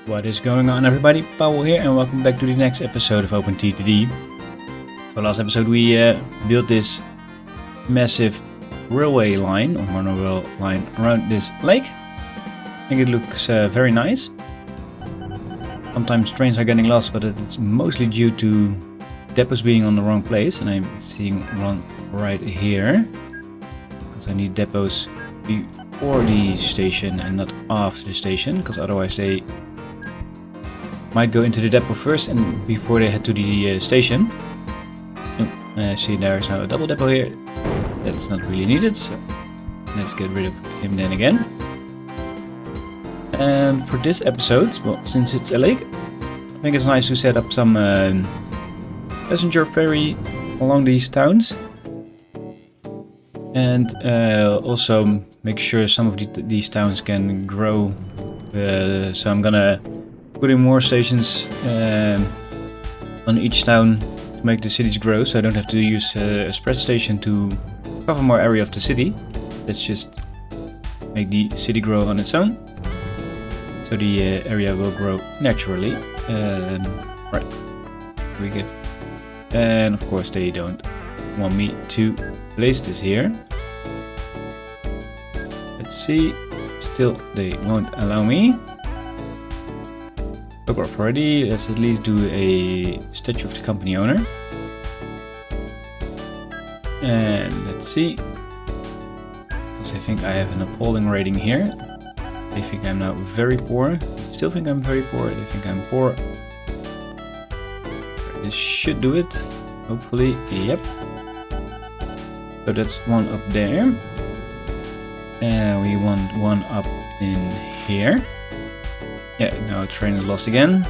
What is going on, everybody? Powell here, and welcome back to the next episode of OpenTTD. So last episode we built this massive railway line, or monorail line, around this lake. I think it looks very nice. Sometimes trains are getting lost, but it's mostly due to depots being on the wrong place, and I'm seeing one right here. Because I need depots before the station and not after the station, because otherwise they might go into the depot first and before they head to the station. See, there's now a double depot here. That's not really needed, so let's get rid of him then again. And for this episode, well, since it's a lake, I think it's nice to set up some passenger ferry along these towns. And also make sure some of these towns can grow. So I'm gonna put in more stations on each town to make the cities grow, so I don't have to use a spread station to cover more area of the city. Let's just make the city grow on its own, so the area will grow naturally. Right, we good. And of course they don't want me to place this here. Let's see, still they won't allow me. Photograph already. Let's at least do a statue of the company owner. And let's see. Because I think I have an appalling rating here. They think I'm now very poor. Still think I'm very poor. They think I'm poor. This should do it. Hopefully. Yep. So that's one up there. And we want one up in here. Yeah, now train is lost again.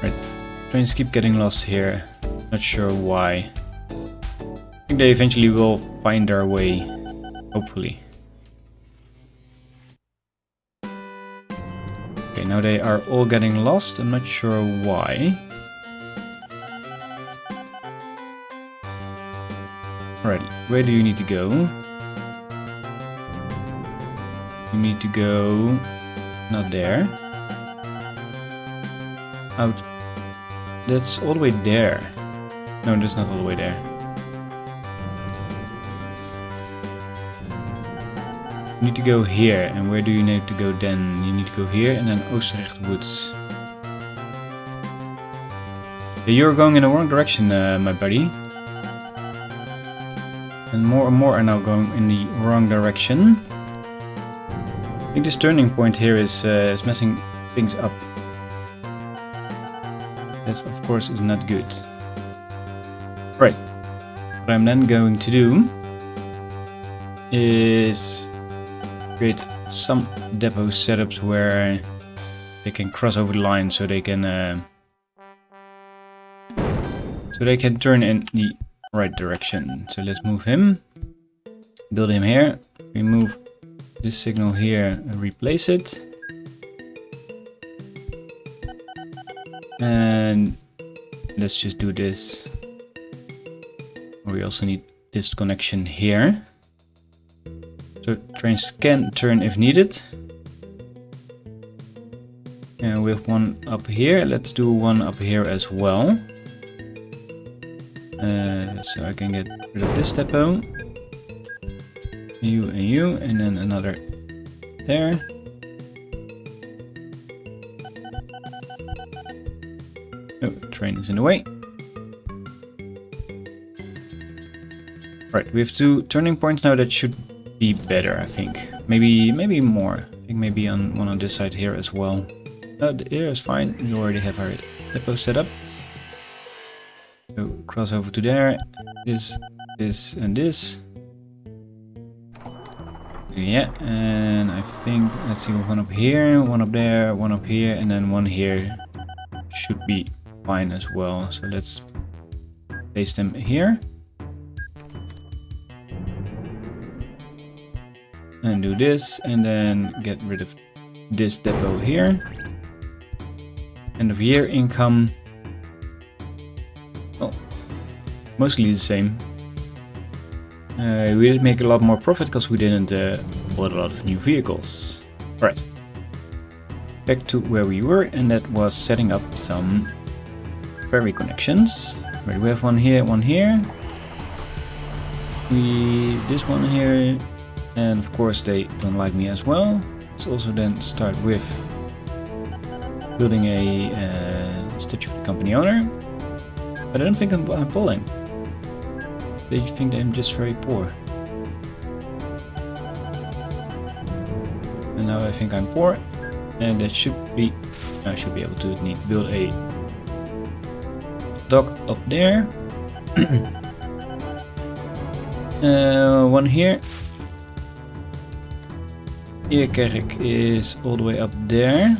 Right, trains keep getting lost here. Not sure why. I think they eventually will find their way, hopefully. Okay, now they are all getting lost. I'm not sure why. Alright, where do you need to go? You need to go not there. Out. That's all the way there. No, that's not all the way there. You need to go here. And where do you need to go then? You need to go here and then Oosterrecht Woods. Yeah, you're going in the wrong direction, my buddy. And more are now going in the wrong direction. I think this turning point here is messing things up. This, of course, is not good. Right. What I'm then going to do is create some depot setups where they can cross over the line, so they can turn in the right direction. So let's move him. Build him here. Remove this signal here and replace it. And let's just do this. We also need this connection here. So trains can turn if needed. And we have one up here. Let's do one up here as well. So I can get rid of this depot. You, and then another there. Oh, train is in the way. Right, we have two turning points now. That should be better, I think. Maybe more. I think maybe on one on this side here as well. No, here is fine. We already have our depot set up. So cross over to there. This, and this. Yeah, and I think, let's see, one up here, one up there, one up here, and then one here should be fine as well. So let's place them here. And do this, and then get rid of this depot here. End of year income. Well, mostly the same. We did make a lot more profit because we didn't bought a lot of new vehicles. Alright. Back to where we were, and that was setting up some ferry connections. Right, we have one here, one here. This one here, and of course they don't like me as well. Let's also then start with building a statue of the company owner. But I don't think I'm pulling. They think I'm just very poor. And now I think I'm poor. And that should be... I should be able to build a dock up there. One here. Eerkerk is all the way up there.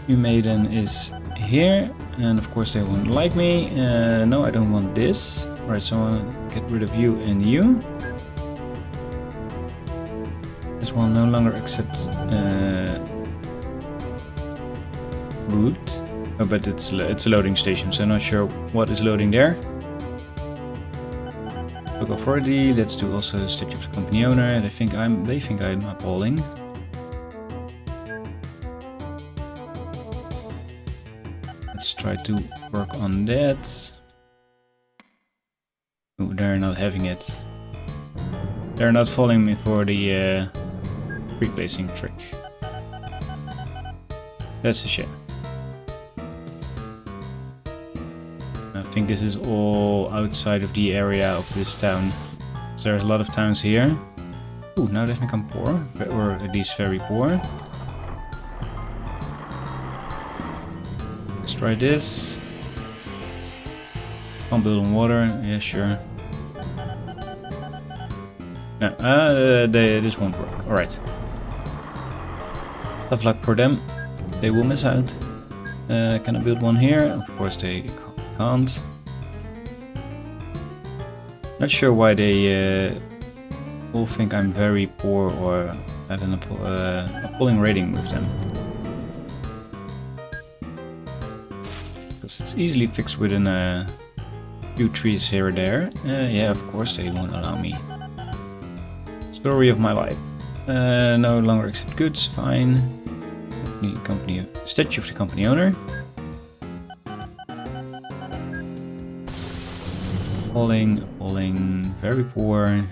Umeiden is here. And of course they won't like me. No, I don't want this. Alright, so I want to get rid of you and you. This one no longer accepts route. Oh, but it's a loading station, so I'm not sure what is loading there. Local authority. Let's do also a statue of the company owner. They think I'm appalling. Let's try to work on that. Oh, they're not having it. They're not following me for the replacing trick. That's a shame. I think this is all outside of the area of this town. So there's a lot of towns here. Ooh, now they think I'm poor, or at least very poor. Let's try this. Can't build on water. Yeah, sure. No, this won't work. Alright. Tough luck for them. They will miss out. Can I build one here? Of course they can't. Not sure why they all think I'm very poor or have an appalling rating with them. Because it's easily fixed within a few trees here or there. Yeah, of course they won't allow me. Story of my life. No longer accept goods, fine. Company statue of the company owner. Falling, very poor.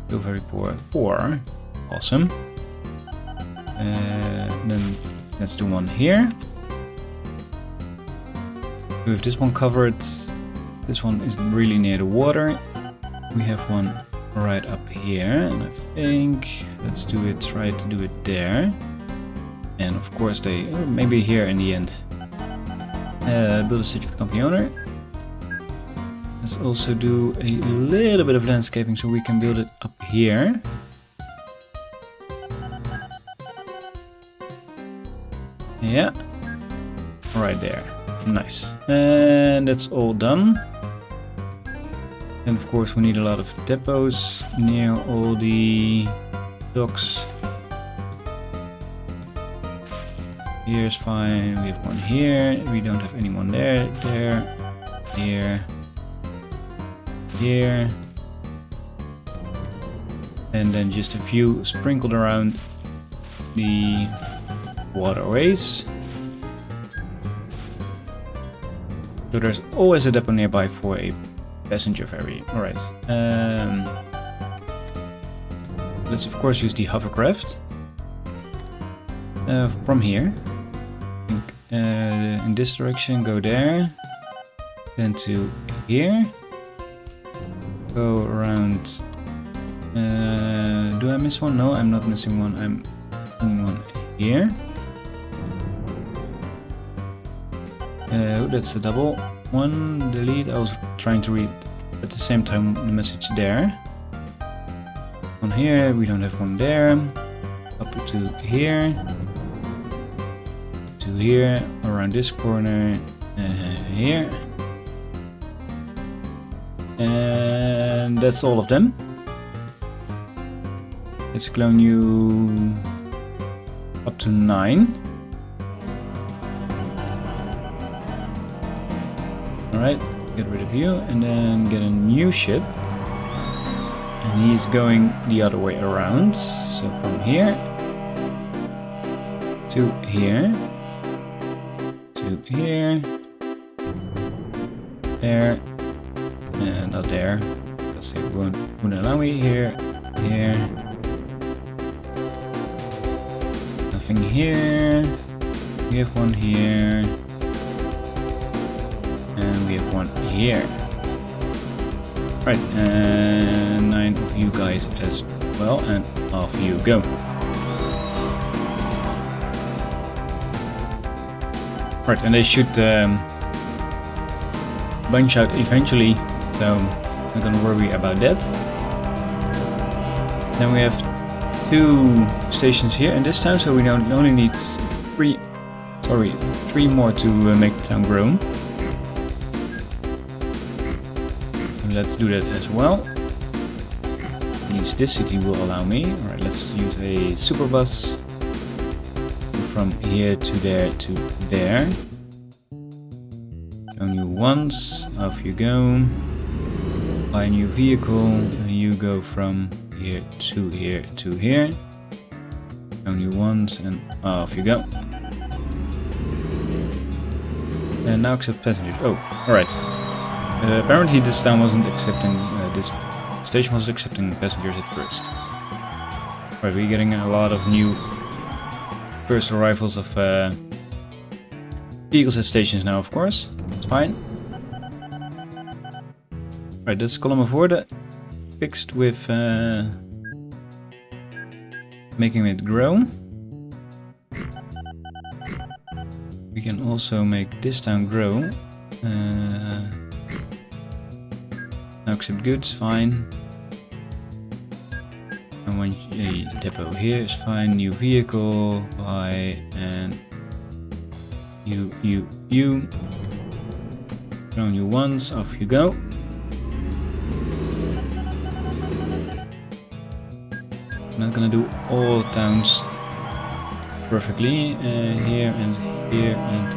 Still very poor. Poor. Awesome. Then let's do one here. We have this one covered. This one is really near the water. We have one right up here, and I think let's do it, try to do it there. And of course they, maybe here in the end. Build a statue of the company owner. Let's also do a little bit of landscaping so we can build it up here. Yeah, right there. Nice. And that's all done. And of course we need a lot of depots near all the docks. Here's fine, we have one here, we don't have anyone there, here, here. And then just a few sprinkled around the waterways. So there's always a depot nearby for a passenger ferry. Alright. Let's of course use the hovercraft. From here. In this direction, go there. Then to here. Go around. Do I miss one? No, I'm not missing one. I'm doing one here. That's a double. One, delete. I was trying to read at the same time the message there. One here, we don't have one there. Up to here. To here, around this corner, here. And that's all of them. Let's clone you up to 9. Alright, get rid of you and then get a new ship. And he's going the other way around. So from here to here to here, there, and not there. Because it won't allow me here, here. Nothing here. We have one here. And we have one here. Right, and 9 of you guys as well, and off you go. Right, and they should bunch out eventually, so not gonna worry about that. Then we have 2 stations here in this town, so we only need 3 more to make the town grow. Let's do that as well. At least this city will allow me. Alright, let's use a super bus from here to there to there. Show you once, off you go. Buy a new vehicle, and you go from here to here to here. Show you once, and off you go. And now accept passengers. Oh, alright. Apparently this town wasn't accepting, this station wasn't accepting passengers at first. Right, we're getting a lot of new first arrivals of vehicles at stations now, of course. It's fine. Right, this column of order fixed with making it grow. We can also make this town grow. Now accept goods, fine. I want a depot here is fine. New vehicle, buy, and you. Throw you once, off you go. I'm not gonna do all towns perfectly. Here and here and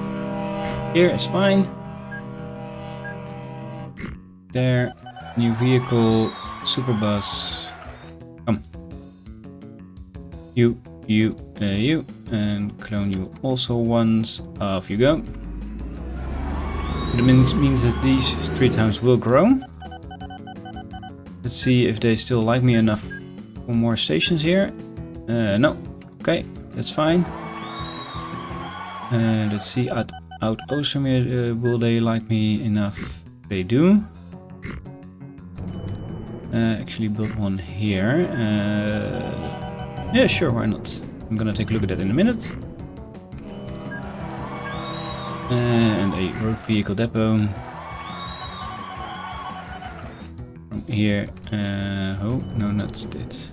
here is fine. There. New vehicle, super bus, come. You, and clone you also once, off you go. It means that these 3 towns will grow. Let's see if they still like me enough for more stations here. No, okay, that's fine. Let's see, out Oostermeer, will they like me enough? They do. Actually build one here. Yeah, sure, why not? I'm gonna take a look at that in a minute. And a road vehicle depot. From here, oh, no, not it.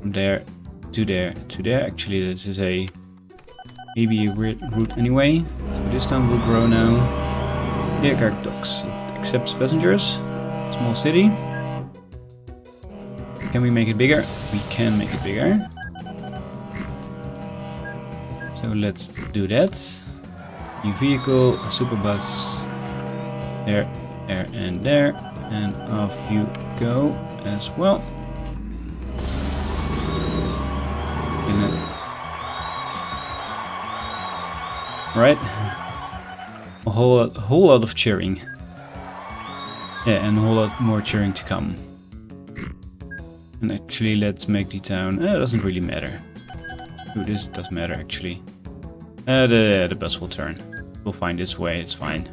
From there to there to there. Actually, this is maybe a weird route anyway. So this town will grow now. Here, docks. It accepts passengers. Small city. Can we make it bigger? We can make it bigger. So let's do that. New vehicle, a super bus. There, there, and there. And off you go as well. Right. A whole lot of cheering. Yeah, and a whole lot more cheering to come. And actually, let's make the town. It doesn't really matter. Ooh, this does matter actually. The bus will turn. We'll find this way. It's fine.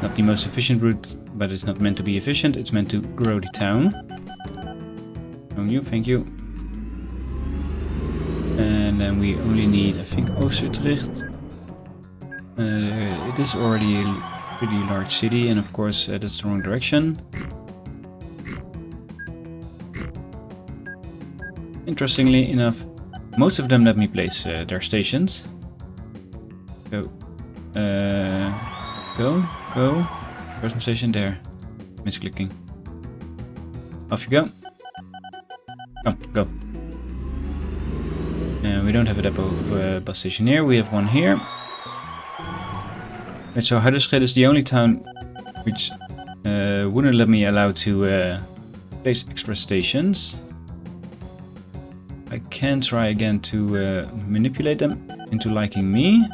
Not the most efficient route, but it's not meant to be efficient. It's meant to grow the town. Thank you. And then we only need, I think, Oost-Utrecht. It is already a pretty large city, and of course that's the wrong direction. Interestingly enough, most of them let me place their stations. Go. Go. Where's my station? There. Misclicking. Off you go. Come, go. We don't have a depot of bus station here. We have one here. Right, so Harderschede is the only town which wouldn't let me allow to place extra stations. I can try again to manipulate them into liking me.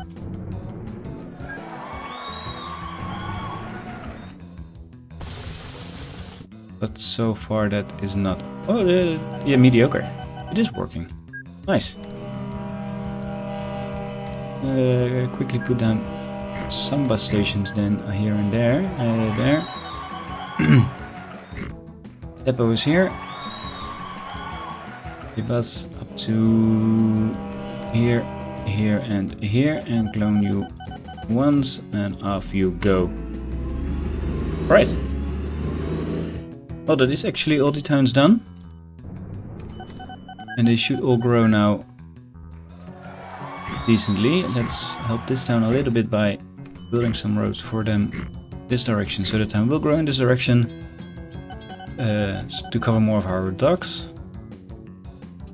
But so far that is not... Oh, yeah, mediocre. It is working. Nice. Quickly put down some bus stations then here and there. There. Depot is here. The bus up to here, here and here, and clone you once and off you go. Right. Well, that is actually all the towns done. And they should all grow now decently. Let's help this town a little bit by building some roads for them this direction, so the town will grow in this direction to cover more of our docks.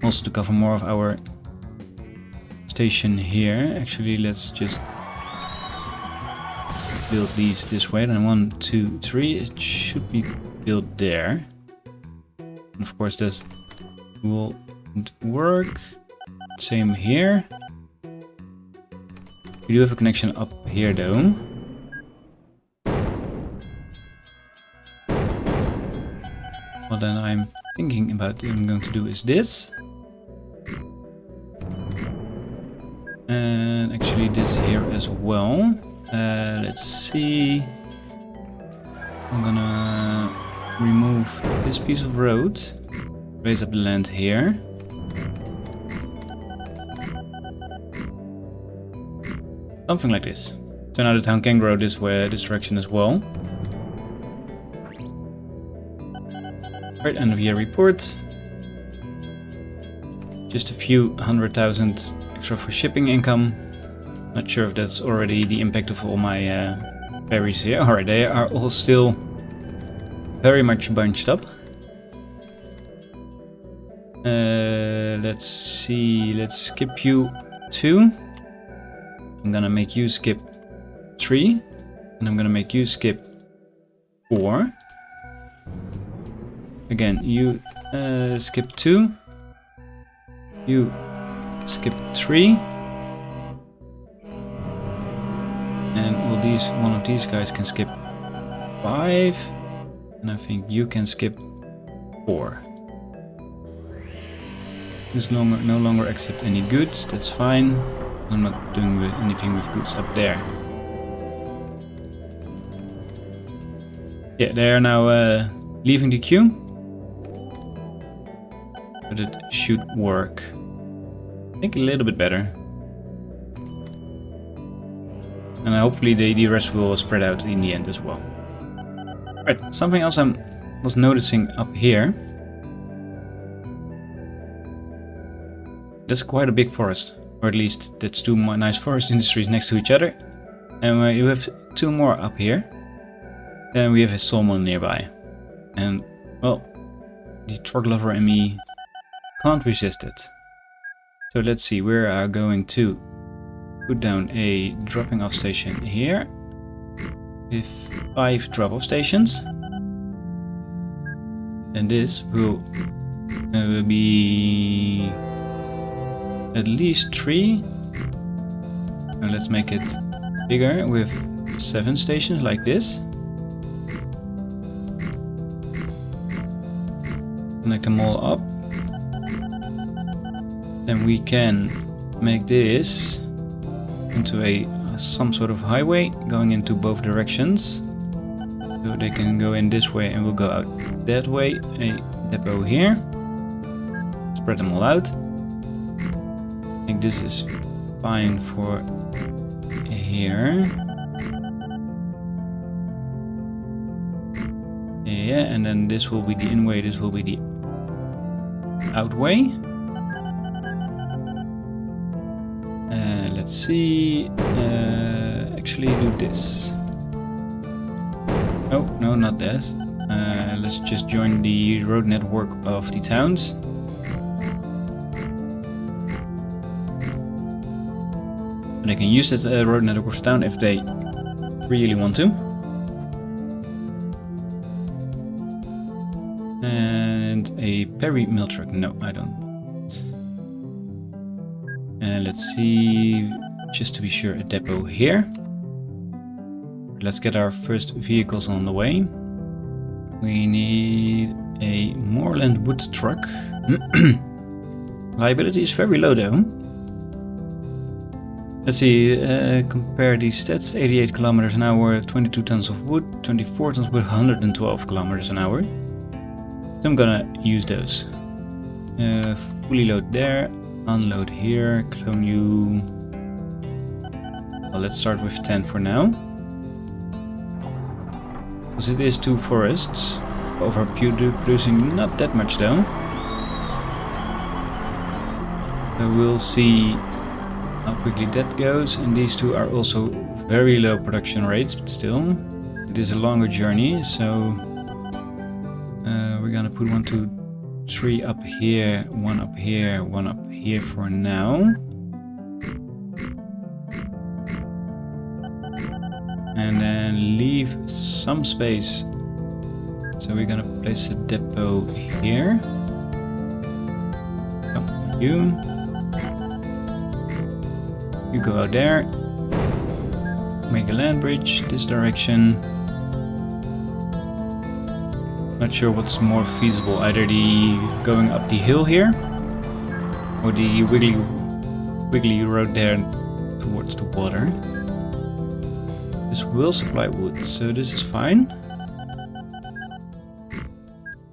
Also to cover more of our station here. Actually, let's just build these this way. Then 1, 2, 3. It should be built there. And of course, this will work. Same here. We do have a connection up here though. What then I'm thinking about I'm going to do is this. And actually this here as well. Let's see. I'm gonna remove this piece of road. Raise up the land here. Something like this. So now the town can grow this way, this direction as well. Right, end of year report. Just a few 100,000 extra for shipping income. Not sure if that's already the impact of all my ferries here. Alright, they are all still very much bunched up. Let's see, let's skip you 2. I'm gonna make you skip 3. And I'm gonna make you skip 4. Again, you skip 2. You skip 3. And all these, one of these guys can skip 5. And I think you can skip 4. This no longer accept any goods, that's fine. I'm not doing anything with goods up there. Yeah, they are now leaving the queue. But it should work. I think a little bit better. And hopefully the rest will spread out in the end as well. Right, something else I was noticing up here. That's quite a big forest. Or at least that's 2 nice forest industries next to each other. And we have 2 more up here. And we have a sawmill nearby. And, well, the truck lover and me can't resist it. So let's see, we are going to put down a dropping off station here. With 5 drop off stations. And this will be at least 3. Now let's make it bigger with 7 stations like this. Connect them all up. Then we can make this into some sort of highway going into both directions. So they can go in this way and we'll go out that way. A depot here. Spread them all out. I think this is fine for here. Yeah, and then this will be the in-way, this will be the out-way. Let's see. Actually do this. Oh, no, not this. Let's just join the road network of the towns. And they can use that road network of town if they really want to. a Ferry mill truck? No, I don't. And let's see, just to be sure, a depot here. Let's get our first vehicles on the way. We need a moorland wood truck. Liability is very low though. Let's see, compare these stats. 88 kilometers an hour, 22 tons of wood, 24 tons with 112 kilometers an hour. So I'm gonna use those. Fully load there, unload here, clone you. Well, let's start with 10 for now. Because it is 2 forests. Overproducing not that much though. So we'll see how quickly that goes. And these two are also very low production rates, but still. It is a longer journey, so we're gonna put 1, 2, 3 up here, 1 up here, 1 up here for now. And then leave some space. So we're gonna place a depot here. Oh, you go out there. Make a land bridge this direction. Not sure what's more feasible, either the going up the hill here or the wiggly road there towards the water. This will supply wood, so this is fine.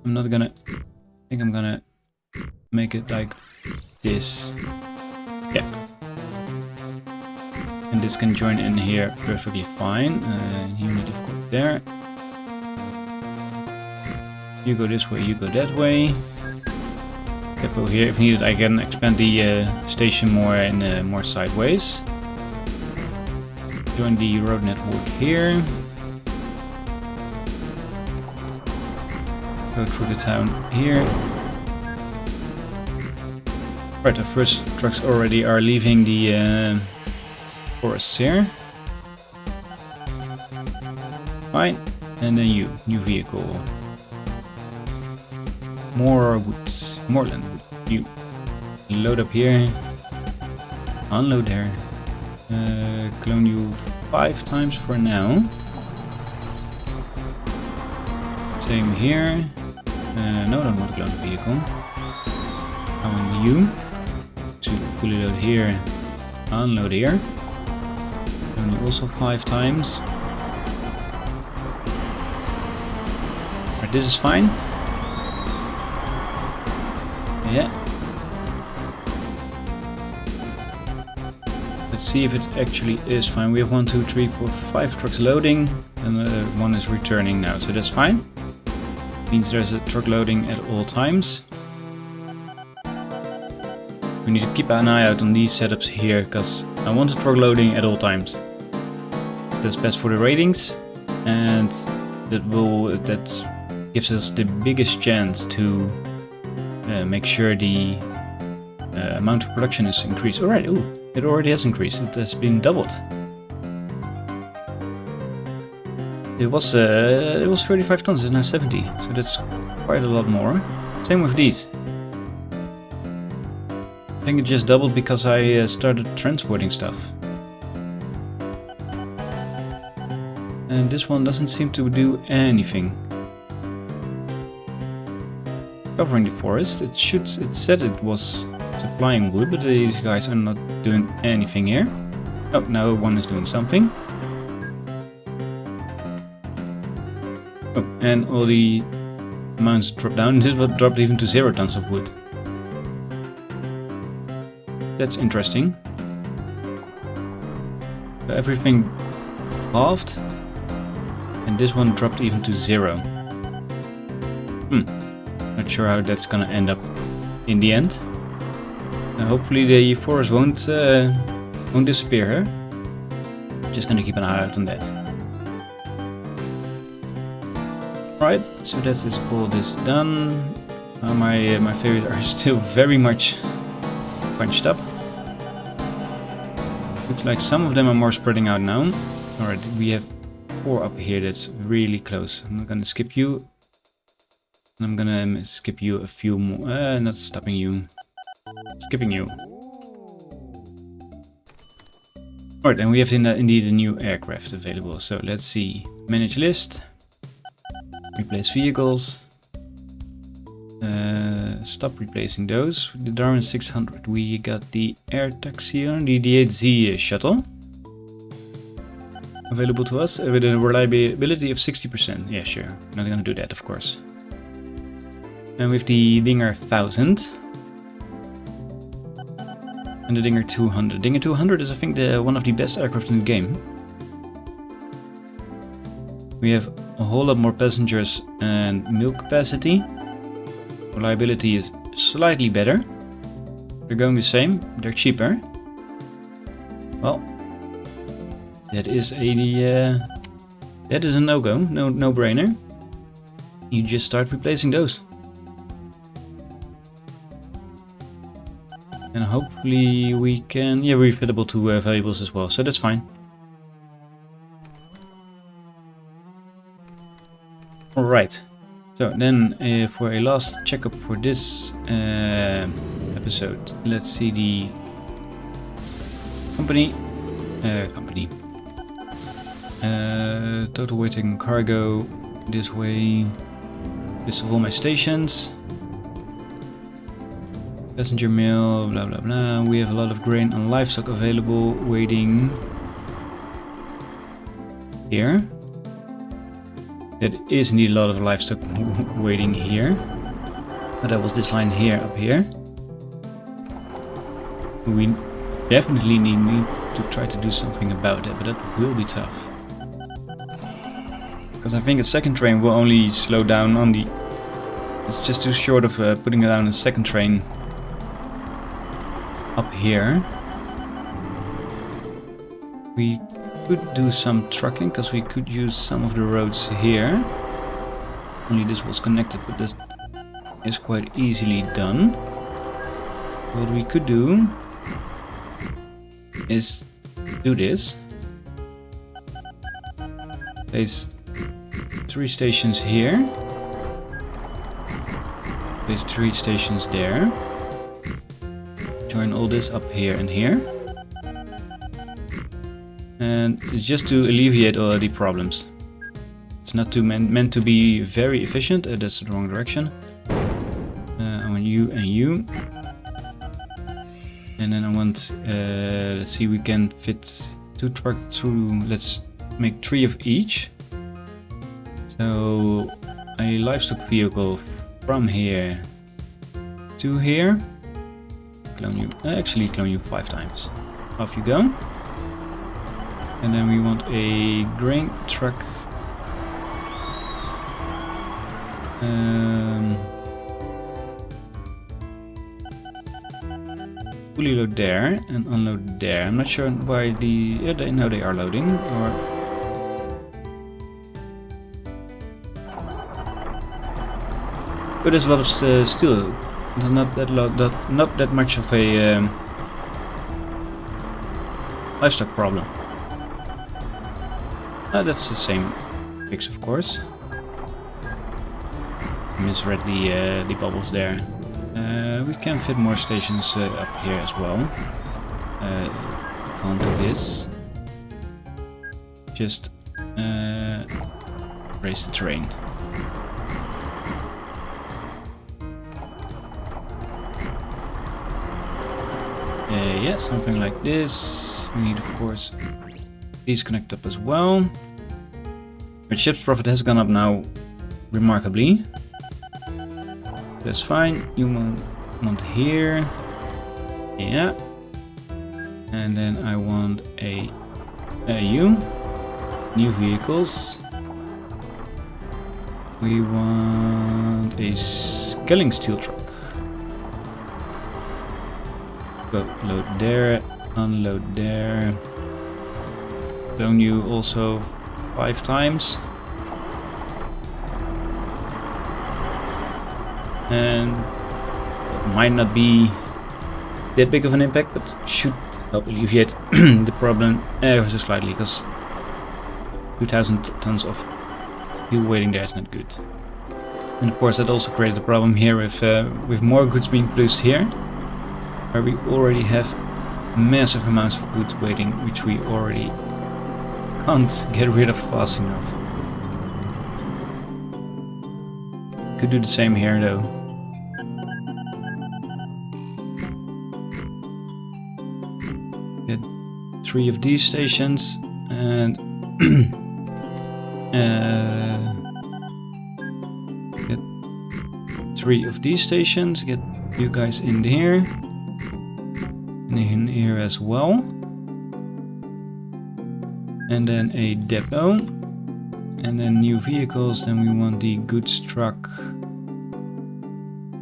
I'm not gonna... I think I'm gonna make it like this. Yeah. And this can join in here perfectly fine. Unit of course there. You go this way, you go that way. Depot here. If needed, I can expand the station more in more sideways. Join the road network here. Go through the town here. Right, the first trucks already are leaving the forests here. Fine. And then you, new vehicle. More woods, moorland wood. You load up here. Unload there. Clone you 5 times for now. Same here. No, I don't want to clone the vehicle. I want you to fully load here, unload here. Clone you also 5 times. Right, this is fine. Yeah. Let's see if it actually is fine. We have 1, 2, 3, 4, 5 trucks loading, and 1 is returning now, so that's fine. Means there's a truck loading at all times. We need to keep an eye out on these setups here, because I want a truck loading at all times. So that's best for the ratings, and that gives us the biggest chance to make sure the amount of production is increased. Alright, ooh, it already has increased. It has been doubled. It was 35 tons, it's now 70, so that's quite a lot more. Same with these. I think it just doubled because I started transporting stuff. And this one doesn't seem to do anything. Covering the forest. It said it was supplying wood, but these guys are not doing anything here. Oh, now 1 is doing something. Oh, and all the amounts drop down. This one dropped even to 0 tons of wood. That's interesting. So everything halved, and this one dropped even to 0. Not sure how that's gonna end up in the end. Hopefully the forest won't disappear here. Just gonna keep an eye out on that. Right, so that is all this done. My favorites are still very much punched up. Looks like some of them are more spreading out now. Alright, we have 4 up here, that's really close. I'm not gonna skip you. I'm gonna skip you a few more. Not stopping you. Skipping you. Alright, and we have indeed a new aircraft available. So let's see. Manage list. Replace vehicles. Stop replacing those. The Darwin 600. We got the Air Taxion, the D8Z shuttle. Available to us with a reliability of 60%. Yeah, sure. Not gonna do that, of course. And with the Dinger 1000. And the Dinger 200. Dinger 200 is, I think, one of the best aircraft in the game. We have a whole lot more passengers and milk capacity. Reliability is slightly better. They're going the same. They're cheaper. Well, that is a no-go, no-brainer. You just start replacing those. And hopefully we can, yeah, we're fittable to valuables as well, so that's fine. Alright, so then for a last checkup for this episode, let's see the company. Total weight and cargo this way. List of all my stations. Passenger mail, blah blah blah. We have a lot of grain and livestock available waiting here. There is indeed a lot of livestock waiting here. But that was this line here, up here. We definitely need to try to do something about it, but that will be tough. Because I think a second train will only slow down on the... It's just too short of putting down a second train up here. We could do some trucking, because we could use some of the roads here. Only this was connected, but this is quite easily done. What we could do is do this. Place 3 stations here. Place 3 stations there. Join all this up here and here. And it's just to alleviate all the problems. It's not meant to be very efficient. That's the wrong direction. I want you and you. And then I want, let's see, we can fit 2 trucks through, let's make 3 of each. So a livestock vehicle from here to here. Clone you, actually clone you 5 times. Off you go. And then we want a grain truck. Fully load there and unload there. I'm not sure why the... Yeah, they are loading. Or but there's a lot of steel. Not that much of a livestock problem. That's the same fix, of course. Misread the bubbles there. We can fit more stations up here as well. Can't do this. Just raise the terrain. Yeah, something like this. We need, of course, these connect up as well. But ship's profit has gone up now remarkably. That's fine. You want here. Yeah. And then I want a new vehicles. We want a scaling steel truck. Go load there, unload there. Clone you also 5 times. And it might not be that big of an impact, but should help alleviate the problem ever so slightly, because 2,000 tons of fuel waiting there is not good. And of course that also created a problem here with more goods being placed here, where we already have massive amounts of goods waiting, which we already can't get rid of fast enough. Could do the same here though. Get 3 of these stations and get 3 of these stations, get you guys in here and in here as well, and then a depot, and then new vehicles. Then we want the goods truck.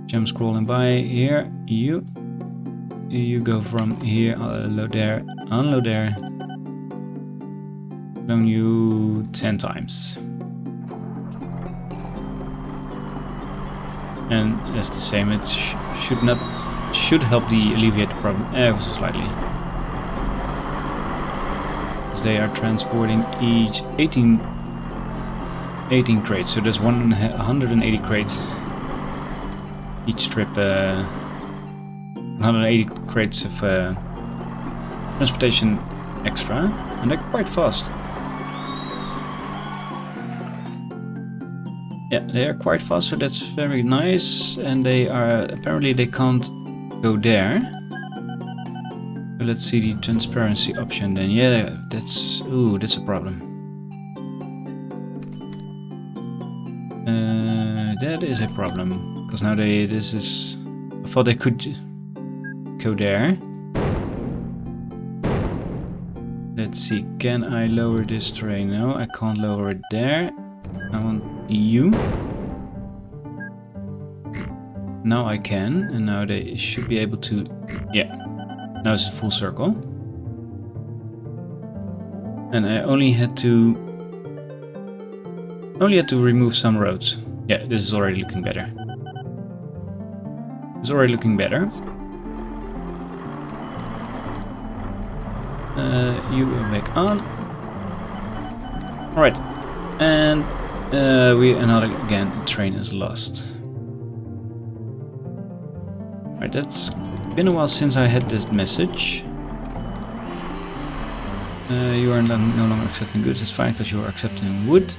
Jump scrolling by here. You go from here, load there, unload there. Loan you 10 times. And that's the same. It should help the alleviate the problem ever so slightly. Because they are transporting each 18 crates, so there's 180 crates each trip. 180 crates of transportation extra, and they're quite fast. Yeah, they are quite fast, so that's very nice. And they are apparently they can't go there. So let's see the transparency option then. Yeah, that's a problem. That is a problem because now I thought they could go there. Let's see, can I lower this train? No, I can't lower it there. I want you. Now I can, and now they should be able to. Yeah, now it's a full circle. And I only had to remove some roads. Yeah, this is already looking better. It's already looking better. You go back on. Alright, and another train is lost. Alright, that's been a while since I had this message. You are no longer accepting goods. It's fine because you are accepting wood.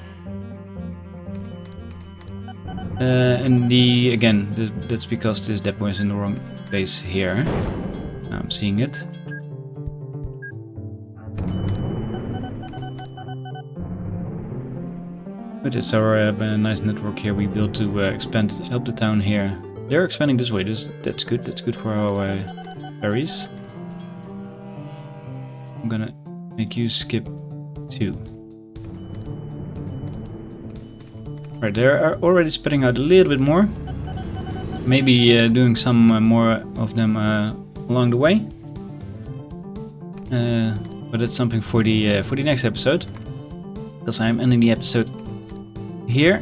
And that's because this depot is in the wrong place here. I'm seeing it. But it's our nice network here we built to help the town here. They're expanding this way. That's good. That's good for our ferries. I'm gonna make you skip 2. Right, they are already spreading out a little bit more. Maybe doing some more of them along the way. But that's something for the next episode, because I'm ending the episode here.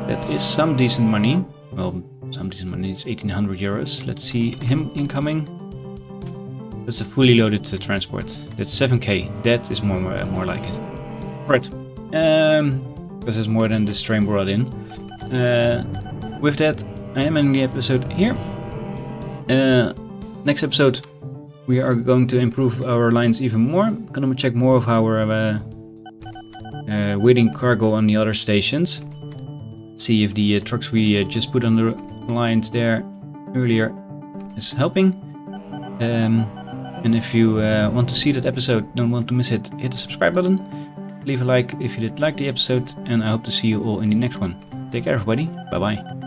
That is some decent money. Well, some decent money. It's 1,800 euros. Let's see him incoming. That's a fully loaded transport. That's 7k. That is more like it. Right. Because there's more than this train brought in. With that, I am ending the episode here. Next episode, we are going to improve our lines even more. Gonna check more of our waiting cargo on the other stations. See if the trucks we just put on the lines there earlier is helping. And if you want to see that episode, don't want to miss it, hit the subscribe button. Leave a like if you did like the episode, and I hope to see you all in the next one. Take care, everybody. Bye bye.